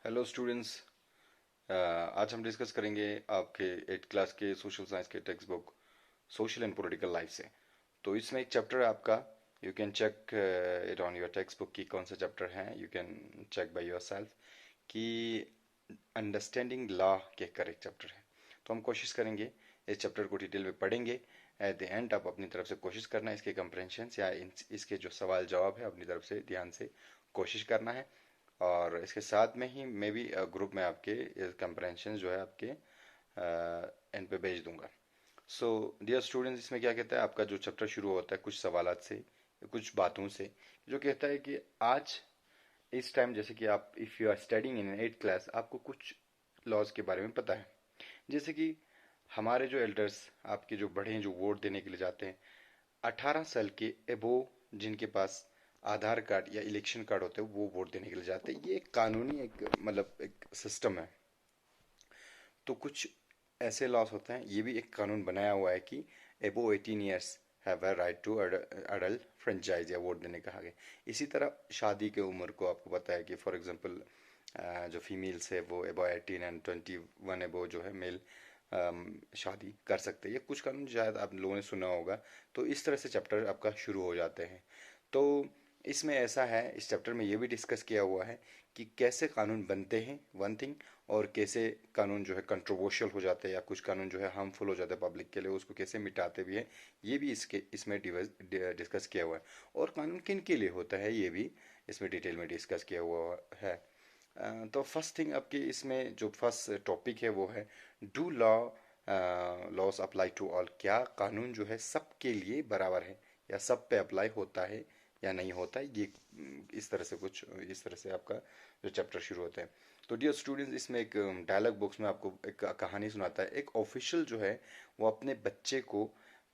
Hello students. आज हम discuss करेंगे आपके 8th क्लास के सोशल साइंस के text book social and political life से। तो इसमें एक चैप्टर है आपका। You can check it on your text book कि कौन सा चैप्टर है। You can check by yourself कि अंडरस्टैंडिंग लॉ के करेक्ट चैप्टर है। तो हम कोशिश करेंगे, इस चैप्टर को डिटेल में पढ़ेंगे। एट द एंड आप अपनी तरफ से कोशिश करना है इसके कंप्रहेंशन या इसके जो सवाल जवाब है अपनी तरफ से ध्यान से कोशिश करना है। और इसके साथ में ही मैं भी ग्रुप में आपके कंप्रहेंशन जो है आपके एंड पे भेज दूंगा। सो डियर स्टूडेंट्स, इसमें क्या कहता है, आपका जो चैप्टर शुरू होता है कुछ सवालात से, कुछ बातों से, जो कहता है कि आज इस टाइम, जैसे कि आप if you are studying in 8th class, आपको कुछ लॉज के बारे में पता है। जैसे कि हमारे जो एल्डर्स, आपके जो बड़े हैं, जो वोट देने के लिए जाते हैं, 18 साल के एबो जिनके पास आधार कार्ड या इलेक्शन कार्ड होते हैं, वो वोट देने के लिए जाते हैं। ये एक कानूनी एक मतलब एक सिस्टम है। तो कुछ ऐसे लॉस होते हैं, ये भी एक कानून बनाया हुआ है कि above 18 years have a right to adult franchise या वोट देने का हक है। इसी तरह शादी की उम्र को आपको पता है कि फॉर एग्जांपल जो फीमेल्स है वो एबो 18 एंड 21 एबो जो है मेल शादी कर सकते हैं। ये कुछ कानून शायद आप लोगों ने सुना होगा। तो इस तरह से चैप्टर आपका शुरू हो जाते हैं। तो इसमें ऐसा है, इस चैप्टर में ये भी डिस्कस किया हुआ है कि कैसे कानून बनते हैं, वन थिंग, और कैसे कानून जो है कंट्रोवर्शियल हो जाते हैं या कुछ कानून जो है हार्मफुल हो जाते हैं पब्लिक के लिए, उसको कैसे मिटाते भी हैं। ये भी इसके इसमें डिस्कस किया हुआ है। और कानून किन के लिए होता है ये भी इसमें डिटेल में डिस्कस किया हुआ है। तो फर्स्ट थिंग आपके इसमें जो फर्स्ट टॉपिक है वो है do laws apply to all. क्या कानून जो है सबके लिए बराबर है या सब पे अप्लाई होता है या नहीं होता है। ये इस तरह से कुछ इस तरह से आपका जो चैप्टर शुरू होता है। तो डियर स्टूडेंट्स, इसमें एक डायलॉग बॉक्स में आपको एक कहानी सुनाता है। एक ऑफिशियल जो है वो अपने बच्चे को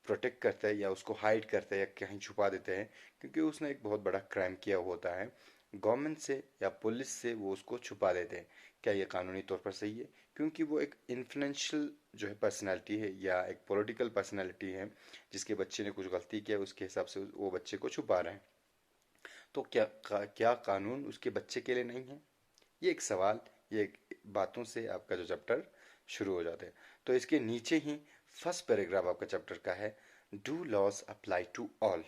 प्रोटेक्ट करता है या उसको हाइड करता है या कहीं छुपा देते हैं, क्योंकि उसने एक बहुत बड़ा क्राइम किया होता है। गवर्नमेंट से या पुलिस से वो उसको छुपा देते हैं। क्या ये कानूनी तौर पर सही है? क्योंकि वो एक इन्फ्लुएंशियल जो है पर्सनैलिटी है या एक पॉलिटिकल पर्सनैलिटी है, जिसके बच्चे ने कुछ गलती किया, उसके हिसाब से वो बच्चे को छुपा रहे हैं। तो क्या कानून उसके बच्चे के लिए नहीं है? ये एक सवाल, ये एक बातों से आपका जो चैप्टर शुरू हो जाता है। तो इसके नीचे ही फर्स्ट पैराग्राफ आपका चैप्टर का है, do laws apply to all.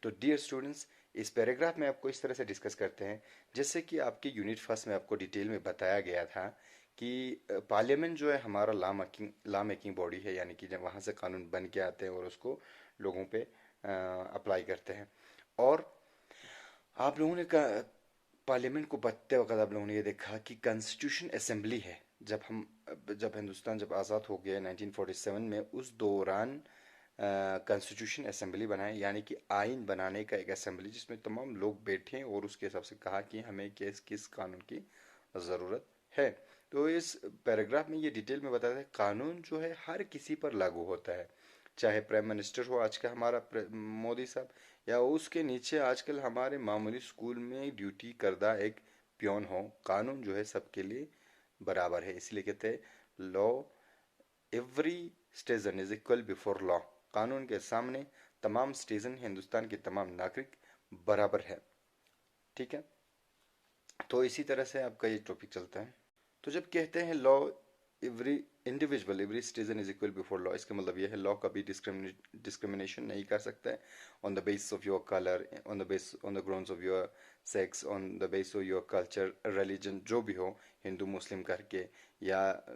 तो डियर स्टूडेंट्स, इस पैराग्राफ में आपको इस तरह से डिस्कस करते हैं, जैसे कि आपके यूनिट फर्स्ट में आपको डिटेल में बताया गया था कि पार्लियामेंट जो है हमारा लॉ मेकिंग बॉडी है, यानी कि जब वहाँ से कानून बन के आते हैं और उसको लोगों पे अप्लाई करते हैं। और आप लोगों ने पार्लियामेंट को पढ़ते वक्त आप लोगों ने ये देखा कि कॉन्स्टिट्यूशन असेंबली है। जब हिंदुस्तान जब आज़ाद हो गया 1947 में, उस दौरान कॉन्स्टिट्यूशन असेंबली बनाए, यानी कि आइन बनाने का एक असेंबली, जिसमें तमाम लोग बैठे और उसके हिसाब से कहा कि हमें किस किस कानून की ज़रूरत है। तो इस पैराग्राफ में ये डिटेल में बताया है कानून जो है हर किसी पर लागू होता है, चाहे प्राइम मिनिस्टर हो आज का हमारा मोदी साहब, या उसके नीचे आजकल हमारे मामूली स्कूल में ड्यूटी करदा एक पियोन हो। कानून जो है सबके लिए बराबर है, इसलिए कहते हैं law every citizen is equal before law. कानून के सामने तमाम सिटीजन, हिंदुस्तान के तमाम नागरिक बराबर है। ठीक है। तो इसी तरह से आपका ये टॉपिक चलता है। तो जब कहते हैं law every individual every citizen is equal before law, इसका मतलब यह है लॉ कभी डिस्क्रिमिनेशन नहीं कर सकता है on the basis of your colour, on the grounds of your sex, on the basis of your culture, religion, जो भी हो, हिंदू मुस्लिम करके या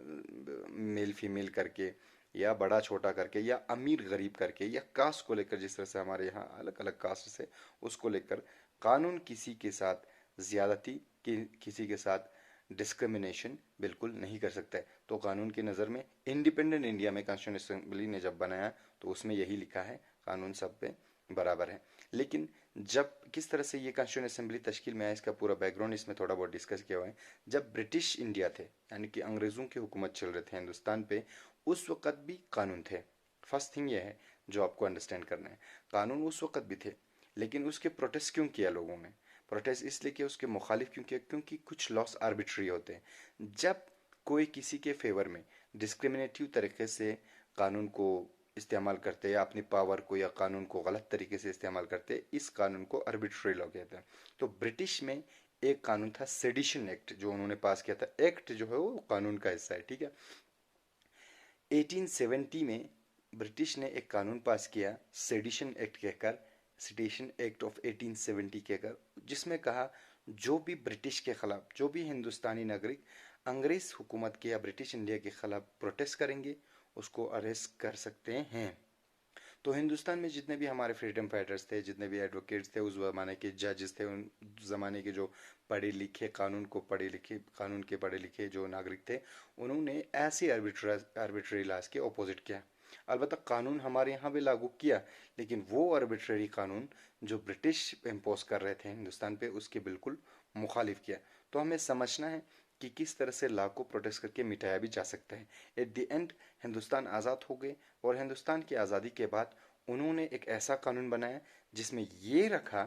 मेल फीमेल करके या बड़ा छोटा करके या अमीर गरीब करके या कास्ट को लेकर, जिस तरह से हमारे यहाँ अलग अलग कास्ट से, उसको लेकर कानून किसी के साथ ज्यादती किसी के साथ डिस्क्रिमिनेशन बिल्कुल नहीं कर सकता है। तो कानून की नज़र में इंडिपेंडेंट इंडिया में कॉन्स्टिट्यूशन असेंबली ने जब बनाया तो उसमें यही लिखा है कानून सब पे बराबर है। लेकिन जब किस तरह से ये कॉन्स्टिट्यूशन असेंबली तश्कील में आया, इसका पूरा बैकग्राउंड इसमें थोड़ा बहुत डिस्कस किया हुआ है। जब ब्रिटिश इंडिया थे, यानी कि अंग्रेज़ों की हुकूमत चल रहे थे हिंदुस्तान पे, उस वक़्त भी कानून थे। फर्स्ट थिंग ये है जो आपको अंडरस्टैंड करना है, कानून उस वक़्त भी थे, लेकिन उसके प्रोटेस्ट क्यों किया लोगों ने? प्रोटेस्ट इसलिए किया, उसके मुखालिफ क्यों किया? क्योंकि कुछ लॉस आर्बिट्री होते हैं। जब कोई किसी के फेवर में डिस्क्रिमिनेटिव तरीके से कानून को इस्तेमाल करते हैं या अपनी पावर को या कानून को गलत तरीके से इस्तेमाल करते हैं, इस कानून को आर्बिट्री लॉ कहते हैं। तो ब्रिटिश में एक कानून था सेडिशन एक्ट जो उन्होंने पास किया था। एक्ट जो है वो कानून का हिस्सा है, ठीक है। 1870 में ब्रिटिश ने एक कानून पास किया सेडिशन एक्ट कहकर, सेडिशन एक्ट ऑफ 1870 कहकर, जिसमें कहा जो भी ब्रिटिश के खिलाफ, जो भी हिंदुस्तानी नागरिक अंग्रेज हुकूमत के या ब्रिटिश इंडिया के खिलाफ प्रोटेस्ट करेंगे उसको अरेस्ट कर सकते हैं। तो हिंदुस्तान में जितने भी हमारे फ्रीडम फाइटर्स थे, जितने भी एडवोकेट्स थे, उस ज़माने के जजेस थे, उन ज़माने के जो पढ़े लिखे, कानून के पढ़े लिखे जो नागरिक थे, उन्होंने ऐसे आर्बिट्ररी लॉज के ऑपोजिट किया। अलबत्ता कानून हमारे यहाँ भी लागू किया, लेकिन वो आर्बिट्ररी कानून जो ब्रिटिश इम्पोज कर रहे थे हिंदुस्तान पे उसके बिल्कुल मुखालिफ किया। तो हमें समझना है कि किस तरह से लॉ को प्रोटेस्ट करके मिटाया भी जा सकता है। एट द एंड हिंदुस्तान आज़ाद हो गए, और हिंदुस्तान की आज़ादी के बाद उन्होंने एक ऐसा कानून बनाया जिसमें ये रखा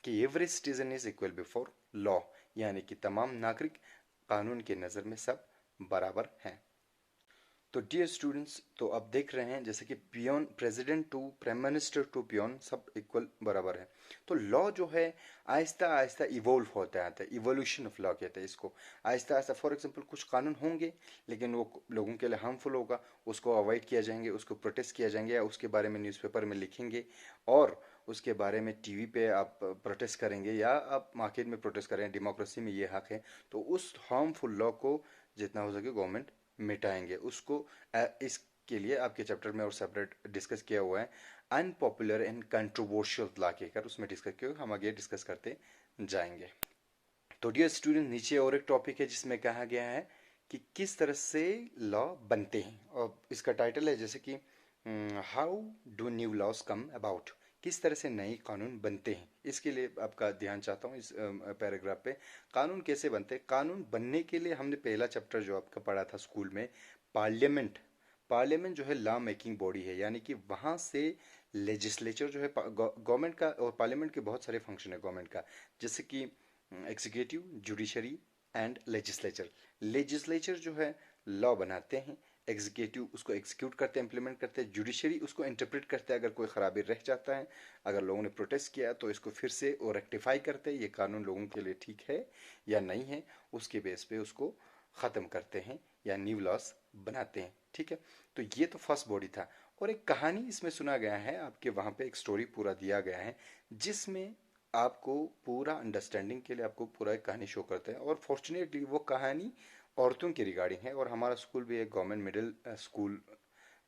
कि every citizen is equal before law, यानी कि तमाम नागरिक कानून के नज़र में सब बराबर हैं। तो डियर स्टूडेंट्स, तो अब देख रहे हैं जैसे कि peon president to prime minister to peon सब इक्वल बराबर है। तो लॉ जो है आहिस्ता आहिस्ता इवोल्व होता आता है, इवोल्यूशन ऑफ लॉ कहते हैं इसको। आहिस्ता आहिस्ता फॉर एग्जांपल कुछ कानून होंगे लेकिन वो लोगों के लिए हार्मफुल होगा, उसको अवॉइड किया जाएंगे, उसको प्रोटेस्ट किया जाएंगे, या उसके बारे में न्यूज़पेपर में लिखेंगे, और उसके बारे में टीवी पे आप प्रोटेस्ट करेंगे या आप मार्केट में प्रोटेस्ट करेंगे, डेमोक्रेसी में ये हक है। तो उस हार्मफुल लॉ को जितना हो सके गवर्नमेंट मिटाएंगे उसको। इसके लिए आपके चैप्टर में और सेपरेट डिस्कस किया हुआ है अनपॉपुलर एंड कंट्रोवर्शियल लॉ कहकर, उसमें डिस्कस किया, हम आगे डिस्कस करते जाएंगे। तो डियर स्टूडेंट, नीचे और एक टॉपिक है जिसमें कहा गया है कि किस तरह से लॉ बनते हैं, और इसका टाइटल है जैसे कि how do new laws come about, किस तरह से नए कानून बनते हैं। इसके लिए आपका ध्यान चाहता हूँ इस पैराग्राफ पे। कानून कैसे बनते हैं? कानून बनने के लिए हमने पहला चैप्टर जो आपका पढ़ा था स्कूल में, पार्लियामेंट। पार्लियामेंट जो है लॉ मेकिंग बॉडी है, यानी कि वहाँ से लेजिस्लेचर जो है, गवर्नमेंट का और पार्लियामेंट के बहुत सारे फंक्शन है गवर्नमेंट का, जैसे कि executive, judiciary and legislature. Legislature जो है लॉ बनाते हैं, एग्जीक्यूटिव उसको एग्जीक्यूट करते हैं, इंप्लीमेंट करते हैं, जुडिशरी उसको इंटरप्रेट करते हैं अगर कोई खराबी रह जाता है, अगर लोगों ने प्रोटेस्ट किया तो इसको फिर से वो रेक्टिफाई करते हैं, ये कानून लोगों के लिए ठीक है या नहीं है, उसके बेस पे उसको ख़त्म करते हैं या न्यू लॉस बनाते हैं, ठीक है। तो ये तो फर्स्ट बॉडी था, और एक कहानी इसमें सुना गया है आपके, वहाँ पे एक स्टोरी पूरा दिया गया है जिसमें आपको पूरा अंडरस्टैंडिंग के लिए आपको पूरा एक कहानी शो करते हैं, और फॉर्चुनेटली वो कहानी औरतों की रिगार्डिंग है, और हमारा स्कूल भी एक गवर्नमेंट मिडिल स्कूल,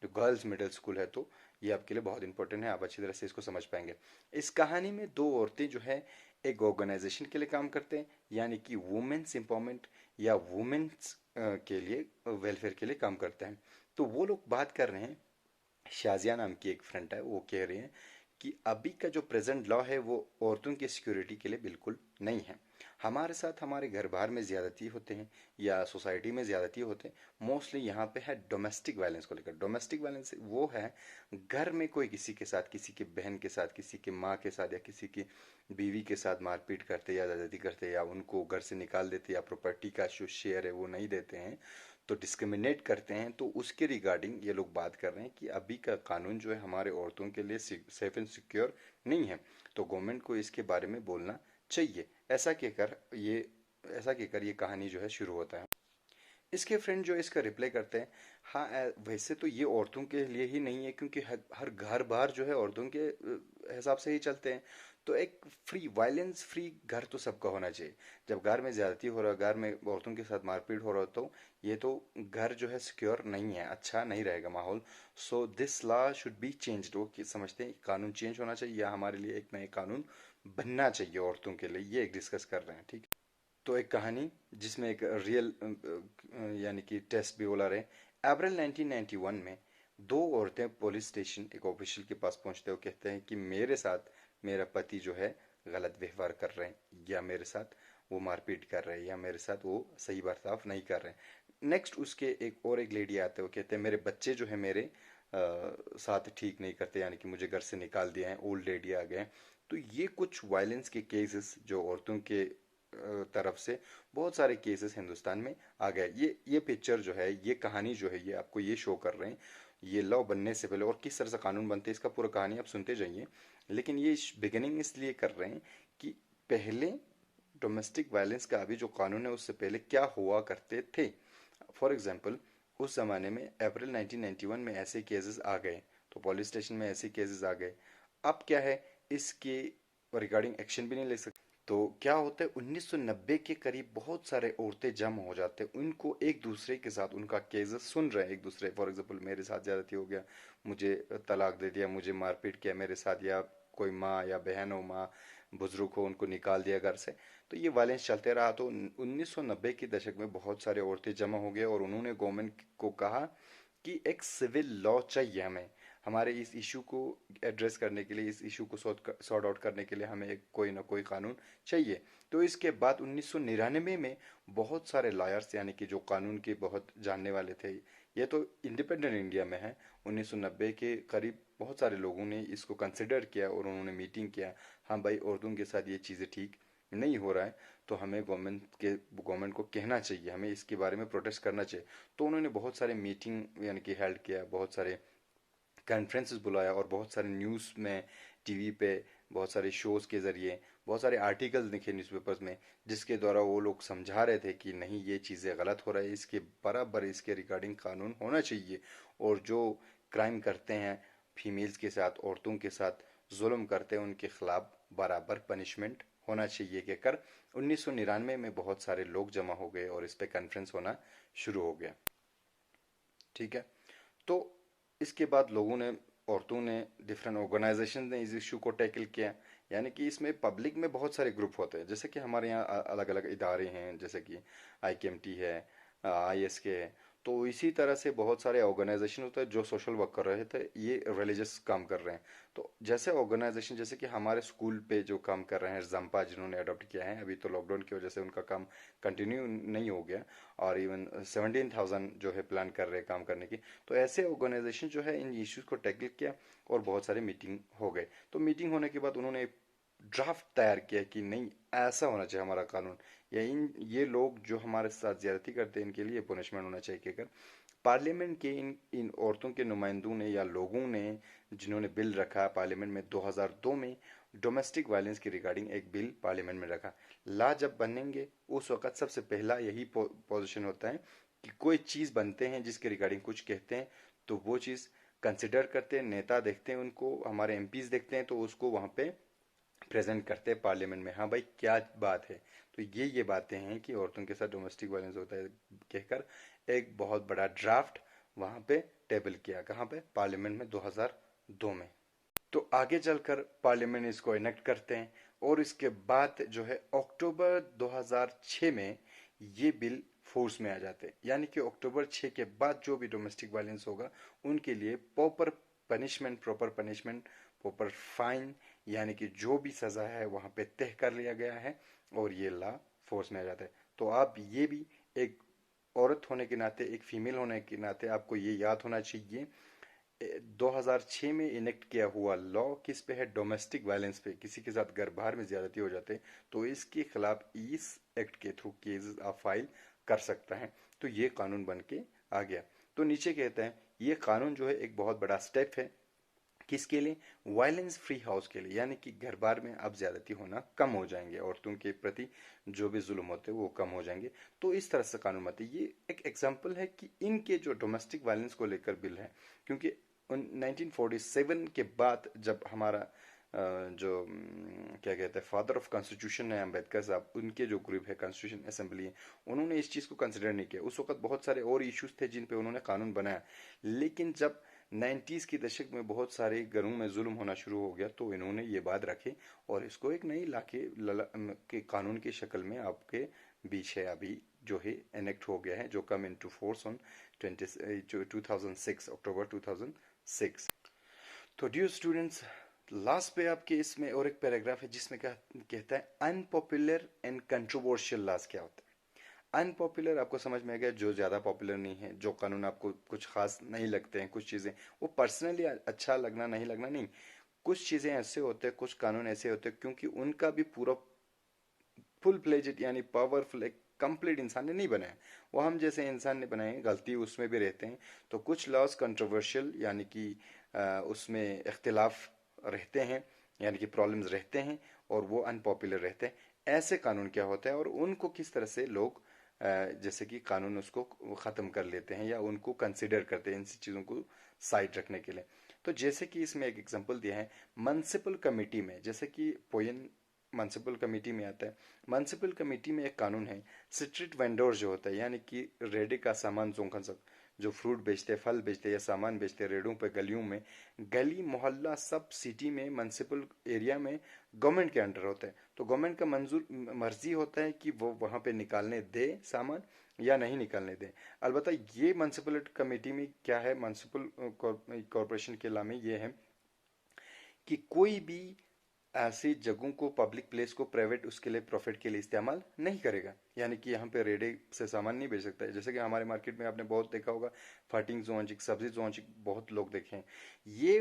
जो गर्ल्स मिडिल स्कूल है, तो ये आपके लिए बहुत इंपॉर्टेंट है, आप अच्छी तरह से इसको समझ पाएंगे। इस कहानी में दो औरतें जो है एक ऑर्गेनाइजेशन के लिए काम करते हैं, यानी कि वुमेन्स एम्पावरमेंट या वुमेन्स के लिए वेलफेयर के लिए काम करते हैं। तो वो लोग बात कर रहे हैं, शाजिया नाम की एक फ्रेंड है, वो कह रही है कि अभी का जो प्रेजेंट लॉ है वो औरतों की सिक्योरिटी के लिए बिल्कुल नहीं है। हमारे साथ हमारे घर बार में ज़्यादती होते हैं या सोसाइटी में ज़्यादती होते हैं, मोस्टली यहाँ पे है डोमेस्टिक वायलेंस को लेकर। डोमेस्टिक वायलेंस वो है घर में कोई किसी के साथ, किसी की बहन के साथ, किसी की माँ के साथ या किसी की बीवी के साथ मारपीट करते या ज़्यादती करते, या उनको घर से निकाल देते, या प्रॉपर्टी का जो शेयर है वो नहीं देते हैं, तो डिस्क्रिमिनेट करते हैं। तो उसके रिगार्डिंग ये लोग बात कर रहे हैं कि अभी का कानून जो है हमारे औरतों के लिए सेफ एंड सिक्योर नहीं है, तो गवर्नमेंट को इसके बारे में बोलना चाहिए। ऐसा कहकर ये कहानी जो है शुरू होता है। इसके फ्रेंड जो इसका रिप्लाई करते हैं, हाँ वैसे तो ये औरतों के लिए ही नहीं है, क्योंकि हर घर बार जो है औरतों के हिसाब से ही चलते हैं। तो एक फ्री वायलेंस फ्री घर तो सबका होना चाहिए। जब घर में ज्यादती हो रहा है, घर में औरतों के साथ मारपीट हो रहा हो, तो ये तो घर जो है सिक्योर नहीं है, अच्छा नहीं रहेगा माहौल। So this law should be changed. वो समझते हैं कानून चेंज होना चाहिए, या हमारे लिए एक नया कानून बनना चाहिए औरतों के लिए, ये एक डिस्कस कर रहे हैं, ठीक। तो एक कहानी जिसमें एक रियल यानी कि टेस्ट भी बोला रहे। अप्रैल 1991 में दो औरतें पुलिस स्टेशन एक ऑफिशियल के पास पहुंचते हो, कहते हैं कि मेरे साथ मेरा पति जो है गलत व्यवहार कर रहे हैं, या मेरे साथ वो मारपीट कर रहे हैं, या मेरे साथ वो सही बर्ताव नहीं कर रहे हैं। नेक्स्ट उसके एक लेडी आते हो, कहते हैं मेरे बच्चे जो है मेरे साथ ठीक नहीं करते, यानी कि मुझे घर से निकाल दिया है, ओल्ड लेडी आ गए हैं। तो ये कुछ वायलेंस के केसेस जो औरतों के तरफ से बहुत सारे केसेस हिंदुस्तान में आ गए। ये पिक्चर जो है, ये कहानी जो है, ये आपको ये शो कर रहे हैं ये लॉ बनने से पहले और किस तरह से कानून बनते हैं, इसका पूरा कहानी आप सुनते जाइए। लेकिन ये बिगिनिंग इसलिए कर रहे हैं कि पहले डोमेस्टिक वायलेंस का अभी जो कानून है उससे पहले क्या हुआ करते थे। फॉर एग्जांपल, उस ज़माने में अप्रैल 1991 में ऐसे केसेस आ गए, तो पुलिस स्टेशन में ऐसे केसेस आ गए। अब क्या है, इसके रिगार्डिंग एक्शन भी नहीं ले सकते। तो क्या होता है, 1990 के करीब बहुत सारे औरतें जमा हो जाते हैं, उनको एक दूसरे के साथ उनका केसेस सुन रहे हैं एक दूसरे। फॉर एग्जांपल, मेरे साथ ज्यादती हो गया, मुझे तलाक दे दिया, मुझे मारपीट किया मेरे साथ, या कोई माँ या बहन हो, माँ बुजुर्ग हो, उनको निकाल दिया घर से। तो ये वायलेंस चलते रहा। तो 1990 के दशक में बहुत सारे औरतें जमा हो गए और उन्होंने गवर्नमेंट को कहा कि एक सिविल लॉ चाहिए हमें, हमारे इस इशू को एड्रेस करने के लिए, इस इशू को सॉर्ट आउट करने के लिए हमें एक कोई ना कोई कानून चाहिए। तो इसके बाद 1999 में बहुत सारे लॉयर्स, यानी कि जो कानून के बहुत जानने वाले थे, ये तो इंडिपेंडेंट इंडिया में है, 1990 के करीब बहुत सारे लोगों ने इसको कंसिडर किया और उन्होंने मीटिंग किया। हाँ भाई, औरतों के साथ ये चीज़ें ठीक नहीं हो रहा है, तो हमें गवर्नमेंट को कहना चाहिए, हमें इसके बारे में प्रोटेस्ट करना चाहिए। तो उन्होंने बहुत सारे मीटिंग यानी कि हेल्ड किया, बहुत सारे कॉन्फ्रेंसेस बुलाया, और बहुत सारे न्यूज़ में, टीवी पे, बहुत सारे शोज़ के ज़रिए, बहुत सारे आर्टिकल्स लिखे न्यूज़पेपर्स में, जिसके द्वारा वो लोग समझा रहे थे कि नहीं, ये चीज़ें गलत हो रहा है, इसके बराबर इसके रिगार्डिंग कानून होना चाहिए। और जो क्राइम करते हैं फीमेल्स के साथ, औरतों के साथ जुल्म करते हैं, उनके खिलाफ बराबर पनिशमेंट होना चाहिए कहकर 1999 में बहुत सारे लोग जमा हो गए और इस पे कॉन्फ्रेंस होना शुरू हो गया। ठीक है। तो इसके बाद लोगों ने, औरतों ने, डिफरेंट ऑर्गेनाइजेशन ने इस इशू को टैकल किया। यानी कि इसमें पब्लिक में बहुत सारे ग्रुप होते हैं, जैसे कि हमारे यहाँ अलग अलग इदारे हैं, जैसे कि IKMT है, ISK है। तो इसी तरह से बहुत सारे ऑर्गेनाइजेशन होते हैं जो सोशल वर्क कर रहे थे, ये रिलीजियस काम कर रहे हैं। तो जैसे ऑर्गेनाइजेशन, जैसे कि हमारे स्कूल पे जो काम कर रहे हैं जंपा, जिन्होंने अडॉप्ट किया है, अभी तो लॉकडाउन की वजह से उनका काम कंटिन्यू नहीं हो गया, और इवन 17,000 जो है प्लान कर रहे हैं काम करने की। तो ऐसे ऑर्गेनाइजेशन जो है इन इश्यूज को टैकल किया और बहुत सारे मीटिंग हो गए। तो मीटिंग होने के बाद उन्होंने ड्राफ्ट तैयार किया कि नहीं, ऐसा होना चाहिए हमारा कानून, या इन ये लोग जो हमारे साथ ज्यादती करते हैं इनके लिए पनिशमेंट होना चाहिए कहकर पार्लियामेंट के इन इन औरतों के नुमाइंदों ने या लोगों ने, जिन्होंने बिल रखा पार्लियामेंट में 2002 में, डोमेस्टिक वायलेंस की रिगार्डिंग एक बिल पार्लियामेंट में रखा। ला जब बनेंगे उस वक्त सबसे पहला यही पोजीशन होता है कि कोई चीज़ बनते हैं जिसके रिगार्डिंग कुछ कहते हैं, तो वो चीज़ कंसिडर करते हैं, नेता देखते हैं उनको, हमारे MPs देखते हैं, तो उसको वहाँ पे प्रेजेंट करते हैं पार्लियामेंट में। हाँ भाई, क्या बात है। तो ये बातें हैं कि औरतों के साथ डोमेस्टिक वायलेंस होता है कहकर एक बहुत बड़ा ड्राफ्ट वहां पे टेबल किया, कहाँ पे, पार्लियामेंट में 2002 में। तो आगे चलकर पार्लियामेंट इसको इनेक्ट करते हैं, और इसके बाद जो है अक्टूबर 2006 में ये बिल फोर्स में आ जाते हैं। यानी कि अक्टूबर 6 के बाद जो भी डोमेस्टिक वायलेंस होगा उनके लिए प्रॉपर पनिशमेंट, प्रॉपर फाइन, यानी कि जो भी सजा है वहां पे तय कर लिया गया है, और ये लॉ फोर्स में आ जाता है। तो आप ये भी, एक औरत होने के नाते, एक फीमेल होने के नाते आपको ये याद होना चाहिए, 2006 में इनेक्ट किया हुआ लॉ किस पे है, डोमेस्टिक वायलेंस पे, किसी के साथ घर बार में ज्यादती हो जाते हैं तो इसके खिलाफ इस एक्ट के थ्रू केसेस आप फाइल कर सकता है। तो ये कानून बन के आ गया। तो नीचे कहते हैं ये कानून जो है एक बहुत बड़ा स्टेप है, किसके लिए, वायलेंस फ्री हाउस के लिए, यानी कि घर बार में अब ज्यादती होना कम हो जाएंगे, औरतों के प्रति जो भी जुल्म होते हैं वो कम हो जाएंगे। तो इस तरह से कानून बनते, ये एक एग्जांपल है कि इनके जो डोमेस्टिक वायलेंस को लेकर बिल है, क्योंकि 1947 के बाद जब हमारा जो क्या कहते हैं, फादर ऑफ कॉन्स्टिट्यूशन है अम्बेडकर साहब, उनके जो ग्रुप है कॉन्स्टिट्यूशन असेंबली है, उन्होंने इस चीज़ को कंसिडर नहीं किया। उस वक्त बहुत सारे और इश्यूज थे जिन पे उन्होंने कानून बनाया, लेकिन जब 90s की दशक में बहुत सारे घरों में जुल्म होना शुरू हो गया तो इन्होंने ये बात रखी और इसको एक नई लाके के कानून की शक्ल में आपके बीच है अभी, जो है एनेक्ट हो गया है, जो कम इनटू फोर्स ऑन 2006, अक्टूबर 2006। तो डियर स्टूडेंट्स, लास्ट पे आपके इसमें और एक पैराग्राफ है जिसमें कहता है अनपॉपुलर एंड कंट्रोवर्शियल लॉज क्या होता है। अनपॉपुलर आपको समझ में आ गया, जो ज्यादा पॉपुलर नहीं है, जो कानून आपको कुछ खास नहीं लगते हैं, कुछ चीजें वो पर्सनली अच्छा लगना नहीं लगना नहीं, कुछ चीजें ऐसे होते हैं, कुछ कानून ऐसे होते हैं क्योंकि उनका भी पूरा फुल फ्लेजेड यानी पावरफुल एक कंप्लीट इंसान ने नहीं बनाया, वो हम जैसे इंसान ने बनाए हैं, गलती उसमें भी रहते हैं। तो कुछ लॉज कंट्रोवर्शियल यानी कि उसमें इख्तिलाफ रहते हैं, यानी कि प्रॉब्लम्स रहते हैं, और वो अनपॉपुलर रहते हैं। ऐसे कानून क्या होते हैं और उनको किस तरह से लोग जैसे कि कानून उसको ख़त्म कर लेते हैं या उनको कंसिडर करते हैं इन चीज़ों को साइड रखने के लिए। तो जैसे कि इसमें एक एग्जांपल दिया है म्युनिसिपल कमेटी में, जैसे कि पोयन म्युनिसिपल कमेटी में आता है। म्युनिसिपल कमेटी में एक कानून है, स्ट्रीट वेंडर जो होता है यानी कि रेडे का सामान जो फ्रूट बेचते हैं, फल बेचते हैं या सामान बेचते हैं रेडों पे, गलियों में, गली मोहल्ला सब सिटी में म्युनिसिपल एरिया में गवर्नमेंट के अंडर होता है। तो गवर्नमेंट का मंजूर मर्जी होता है कि वो वहां पे निकालने दे सामान या नहीं निकालने दे। अलबत्ता ये म्युनिसिपल कमेटी में क्या है, म्युनिसिपल कॉरपोरेशन के ला में ये है कि कोई भी ऐसी जगहों को, पब्लिक प्लेस को प्राइवेट उसके लिए प्रॉफिट के लिए इस्तेमाल नहीं करेगा। यानी कि यहाँ पे रेडे से सामान नहीं बेच सकता है। जैसे कि हमारे मार्केट में आपने बहुत देखा होगा, फटिंग जोनचिक, सब्जी जोनचिक, बहुत लोग देखे हैं। ये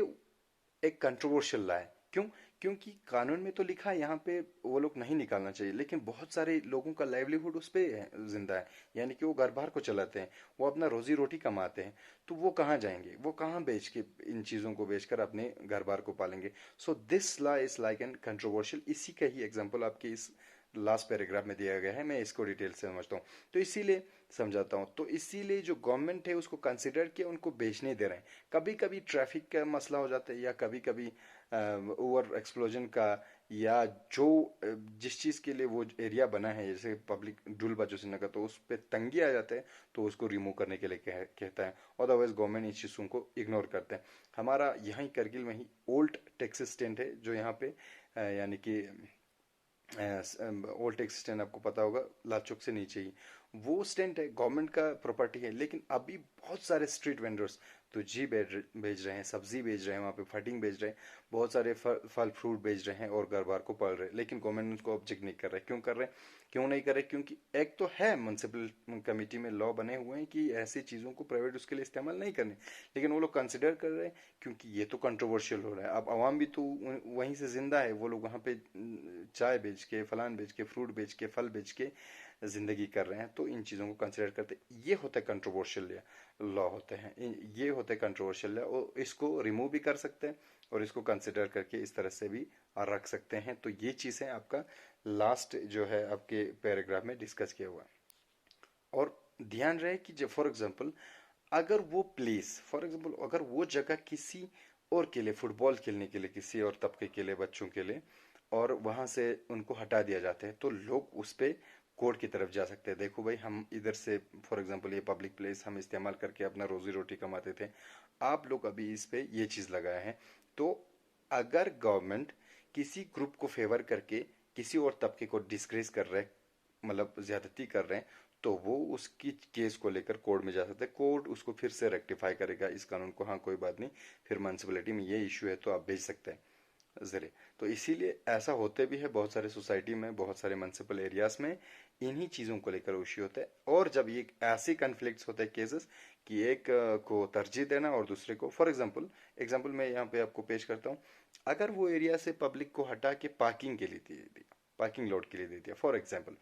एक कंट्रोवर्शियल ला है। क्यों? क्योंकि कानून में तो लिखा है यहाँ पे वो लोग नहीं निकालना चाहिए, लेकिन बहुत सारे लोगों का लाइवलीहुड उस पे जिंदा है। यानी कि वो घर बार को चलाते हैं, वो अपना रोजी रोटी कमाते हैं। तो वो कहाँ जाएंगे, वो कहाँ बेच के इन चीजों को बेचकर अपने घर बार को पालेंगे। So this law is like an controversial. इसी का ही एग्जाम्पल आपके इस लास्ट पैराग्राफ में दिया गया है, मैं इसको डिटेल से समझता हूँ तो इसीलिए समझाता हूँ। तो इसीलिए जो गवर्नमेंट है उसको कंसिडर किया, उनको बेचने दे रहे हैं। कभी कभी ट्रैफिक का मसला हो जाता है या कभी कभी ओवर एक्सप्लोजन का, या जो जिस चीज के लिए वो एरिया बना है, जैसे पब्लिक डुल बचोसिन का, तो उस पर तंगी आ जाता है तो उसको रिमूव करने के लिए कहता है। अदरवाइज गवर्नमेंट इन चीजों को इग्नोर करते हैं। हमारा यहाँ करगिल में ही ओल्ड टेक्सिस स्टैंड है जो यहाँ पे यानी कि ओल्ड टेक्स स्टैंड आपको पता होगा, लाचौक से नीचे ही वो स्टैंड है, गवर्नमेंट का प्रॉपर्टी है। लेकिन अभी बहुत सारे स्ट्रीट वेंडर्स तो जी बेच रहे हैं, सब्जी बेच रहे हैं, वहाँ पे फटिंग बेच रहे हैं, बहुत सारे फल फ्रूट बेच रहे हैं और घर बार को पाल रहे हैं। लेकिन गवर्नमेंट उसको ऑब्जेक्ट नहीं कर रहे। क्यों कर रहे हैं? क्यों नहीं कर रहे? क्योंकि एक तो है म्यूनसिपल कमेटी में लॉ बने हुए हैं कि ऐसी चीज़ों को प्राइवेट उसके लिए इस्तेमाल नहीं करने, लेकिन वो लोग कंसिडर कर रहे हैं क्योंकि ये तो कंट्रोवर्शियल हो रहा है। अब आवाम भी तो वहीं से जिंदा है, वो लोग वहाँ पे चाय बेच के, फलान बेच के, फ्रूट बेच के, फल बेच के जिंदगी कर रहे हैं। तो इन चीज़ों को कंसिडर करते, ये होता है कंट्रोवर्शियल लॉ होते हैं, ये होते हैं कंट्रोवर्शियल लॉ। और इसको रिमूव भी कर सकते हैं और इसको कंसिडर करके इस तरह से भी रख सकते हैं। तो ये चीज़ें आपका लास्ट जो है आपके पैराग्राफ में डिस्कस किया हुआ है। और ध्यान रहे कि जब फॉर एग्जांपल अगर वो प्लेस, फॉर एग्जांपल अगर वो जगह किसी और के लिए, फुटबॉल खेलने के लिए, किसी और तबके के लिए, बच्चों के लिए, और वहां से उनको हटा दिया जाता है, तो लोग उस पे कोर्ट की तरफ जा सकते हैं। देखो भाई, हम इधर से फॉर एग्जांपल ये पब्लिक प्लेस हम इस्तेमाल करके अपना रोजी रोटी कमाते थे, आप लोग अभी इस पे ये चीज लगाए हैं। तो अगर गवर्नमेंट किसी ग्रुप को फेवर करके किसी और तबके को डिस्क्रेज कर रहे हैं, मतलब ज्यादती कर रहे हैं, तो वो उसकी केस को लेकर कोर्ट में जा सकते हैं। कोर्ट उसको फिर से रेक्टिफाई करेगा इस कानून को, हाँ कोई बात नहीं, फिर म्यूनसिपलिटी में ये इश्यू है तो आप भेज सकते हैं जरिए। तो इसीलिए ऐसा होते भी है बहुत सारे सोसाइटी में, बहुत सारे म्यूनसिपल एरियाज में इन्हीं चीज़ों को लेकर इश्यू होता है। और जब ये ऐसे कन्फ्लिक्ट्स होते हैं, केसेस, कि एक को तरजीह देना और दूसरे को, फॉर एग्जांपल एग्जांपल मैं यहाँ पे आपको पेश करता हूँ। अगर वो एरिया से पब्लिक को हटा के पार्किंग के लिए दे दिया, पार्किंग लॉट के लिए दे दिया, फॉर एग्जांपल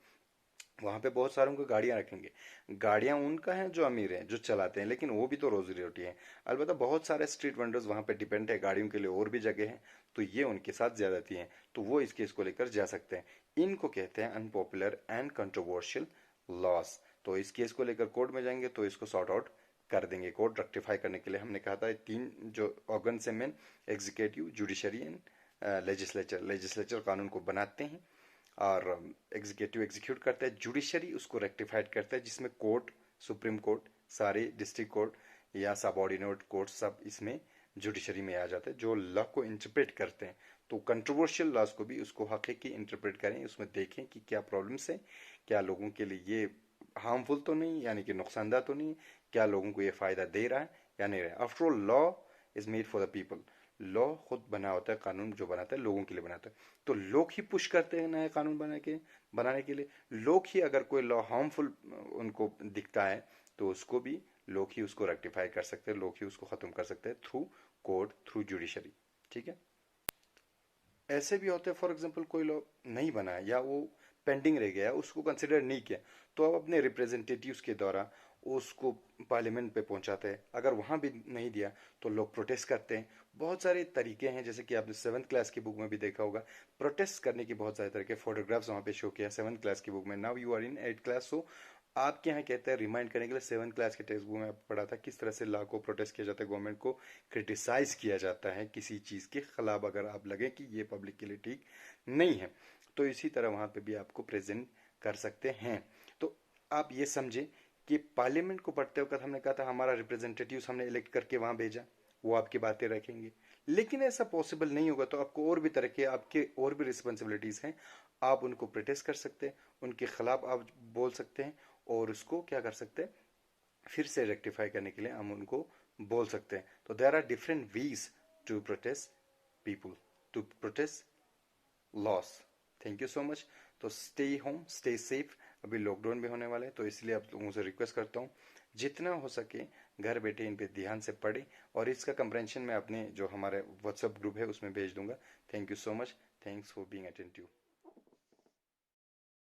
वहां पे बहुत सारों को गाड़ियां रखेंगे, गाड़ियां उनका है जो अमीर हैं, जो चलाते हैं, लेकिन वो भी तो रोजी रोटी है। अलबत्ता बहुत सारे स्ट्रीट वेंडर्स वहां पे डिपेंड है, गाड़ियों के लिए और भी जगह है, तो ये उनके साथ ज्यादती है। तो वो इस केस को लेकर जा सकते हैं। इनको कहते हैं अनपॉपुलर एंड कंट्रोवर्शियल लॉस। तो इस केस को लेकर कोर्ट में जाएंगे तो इसको सॉर्ट आउट कर देंगे कोर्ट, रेक्टिफाई करने के लिए। हमने कहा था तीन जो ऑर्गन है main, executive, judiciary and legislature. Legislature कानून को बनाते हैं और एग्जीक्यूटिव एग्जीक्यूट करता है, जुडिशरी उसको रेक्टिफाइड करता है, जिसमें कोर्ट, सुप्रीम कोर्ट, सारे डिस्ट्रिक्ट कोर्ट या सबऑर्डिनेट कोर्ट सब इसमें जुडिशरी में आ जाते हैं, जो लॉ को इंटरप्रेट करते हैं। तो कंट्रोवर्शियल लॉज को भी उसको हक है कि इंटरप्रेट करें, उसमें देखें कि क्या प्रॉब्लम्स है, क्या लोगों के लिए ये हार्मफुल तो नहीं, यानी कि नुकसानदा तो नहीं, क्या लोगों को ये फायदा दे रहा है या नहीं रहा है। After all law is made for the people. Law खुद बना होता है, कानून जो बनाता है लोगों के लिए बनाता है। तो लोग ही पुश करते हैं नया कानून बनाने के लिए। लोग ही अगर कोई लॉ हार्मफुल उनको दिखता है तो उसको भी लोग ही उसको रेक्टिफाई कर सकते हैं, लोग ही उसको खत्म कर सकते हैं थ्रू कोर्ट, थ्रू जुडिशरी। ठीक है। ऐसे भी होते हैं फॉर एग्जांपल कोई लॉ नहीं बना है या वो पेंडिंग रह गया, उसको कंसिडर नहीं किया, तो आप अपने रिप्रेजेंटेटिव्स के द्वारा उसको पार्लियामेंट पे पहुंचाते हैं। अगर वहां भी नहीं दिया तो लोग प्रोटेस्ट करते हैं। बहुत सारे तरीके हैं, जैसे कि आपने 7th क्लास की बुक में भी देखा होगा, प्रोटेस्ट करने की बहुत सारे तरीके, फोटोग्राफ्स वहां पे शो किया 7th क्लास की बुक में। Now you are in 8th class, so आपके यहाँ कहते हैं रिमाइंड करने के लिए 7th क्लास के टेक्स्ट बुक में पढ़ा था किस तरह से लॉ को प्रोटेस्ट किया जाता है, गवर्नमेंट को क्रिटिसाइज किया जाता है किसी चीज के खिलाफ, अगर आप लगे कि ये पब्लिक के लिए ठीक नहीं है। तो इसी तरह वहां पे भी आपको प्रेजेंट कर सकते हैं। तो आप ये समझे कि पार्लियामेंट को पढ़ते वक्त हमने कहा था हमारा रिप्रेजेंटेटिव हमने इलेक्ट करके वहां भेजा, वो आपकी बातें रखेंगे। लेकिन ऐसा पॉसिबल नहीं होगा, तो आपको और भी तरह के आपके और भी रिस्पॉन्सिबिलिटीज हैं। आप उनको प्रोटेस्ट कर सकते हैं, उनके खिलाफ आप बोल सकते हैं, और उसको क्या कर सकते हैं, फिर से रेक्टिफाई करने के लिए हम उनको बोल सकते हैं। तो there are different ways to protest people, to protest laws. Thank you so much. तो स्टे होम, स्टे सेफ। अभी लॉकडाउन भी होने वाला है, तो इसलिए आप लोगों से रिक्वेस्ट करता हूँ जितना हो सके घर बैठे इन पे ध्यान से पढ़े, और इसका कंप्रेंशन मैं अपने जो हमारे व्हाट्सएप ग्रुप है उसमें भेज दूंगा। Thank you so much. Thanks for being attentive.